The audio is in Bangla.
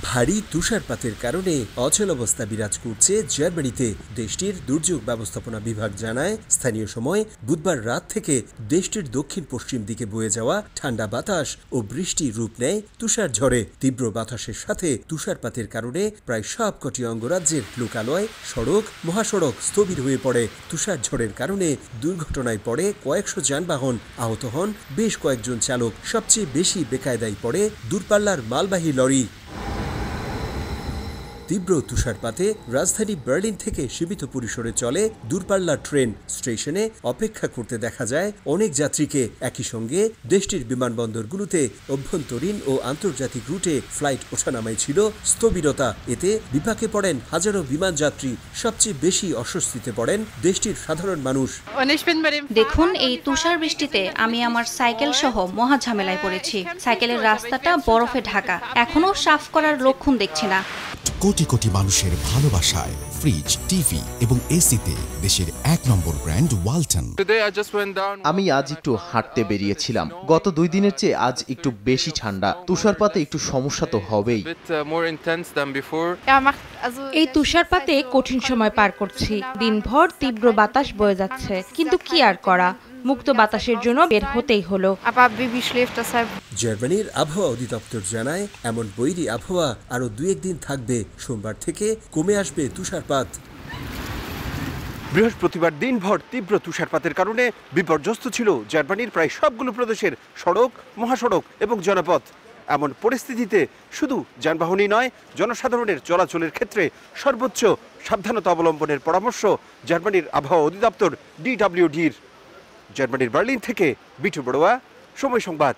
ভারী তুষারপাতের কারণে অচল অবস্থা বিরাজ করছে জার্মানিতে। দেশটির দুর্যোগ ব্যবস্থাপনা বিভাগ জানায়, স্থানীয় সময় বুধবার রাত থেকে দেশটির দক্ষিণ পশ্চিম দিকে বয়ে যাওয়া ঠান্ডা বাতাস ও বৃষ্টি রূপ নেয় তুষার ঝড়ে। তীব্র বাতাসের সাথে তুষারপাতের কারণে প্রায় সবকটি অঙ্গরাজ্যের লোকালয়, সড়ক, মহাসড়ক স্থবির হয়ে পড়ে। তুষার ঝড়ের কারণে দুর্ঘটনায় পড়ে কয়েকশো যানবাহন, আহত হন বেশ কয়েকজন চালক। সবচেয়ে বেশি বেকায়দায় পড়ে দূরপাল্লার মালবাহী লরি। তীব্র তুষারপাতে রাজধানী বার্লিন থেকে সীমিত পরিসরে চলে দূরপাল্লার ট্রেন। স্টেশনে অপেক্ষা করতে দেখা যায় অনেক যাত্রীকে। একই সঙ্গে দেশটির বিমানবন্দরগুলোতে অভ্যন্তরীণ ও আন্তর্জাতিক রুটে ফ্লাইট ওঠানামায় ছিল স্থবিরতা। এতে বিপাকে পড়েন হাজারো বিমান যাত্রী। সবচেয়ে বেশি অস্বস্তিতে পড়েন দেশটির সাধারণ মানুষ। দেখুন, এই তুষার বৃষ্টিতে আমি আমার সাইকেল সহ মহা ঝামেলায় পড়েছি। সাইকেলের রাস্তাটা বরফে ঢাকা, এখনো সাফ করার লক্ষণ দেখছি না। কোটি কোটি মানুষের ভালোবাসায় ফ্রিজ, টিভি এবং এসিতে দেশের ১ নম্বর ব্র্যান্ড ওয়ালটন। আমি আজ একটু হাঁটতে বেরিয়েছিলাম। গত ২ দিনের চেয়ে আজ একটু বেশি ঠান্ডা। তুষারপাতে একটু সমস্যা তো হবেই। এই তুষারপাতে কঠিন সময় পার করছি। দিনভর তীব্র বাতাস বয়ে যাচ্ছে, কিন্তু কি আর করা, মুক্ত বাতাসের জন্য বের হতেই হলো। জার্মানির আবহাওয়া অধিদপ্তর জানায়, এমন বৈরী আবহাওয়া আরো ২-১ দিন থাকবে। সোমবার থেকে কমে আসবে তুষারপাত। বৃহস্পতিবার দিনভর তীব্র তুষারপাতের কারণে বিপর্যস্ত ছিল জার্মানির প্রায় সবগুলো প্রদেশের সড়ক, মহাসড়ক এবং জনপথ। এমন পরিস্থিতিতে শুধু যানবাহনই নয়, জনসাধারণের চলাচলের ক্ষেত্রে সর্বোচ্চ সাবধানতা অবলম্বনের পরামর্শ জার্মানির আবহাওয়া অধিদপ্তর DWD-র। জার্মানির বার্লিন থেকে বিটু বড়ুয়া, সময় সংবাদ।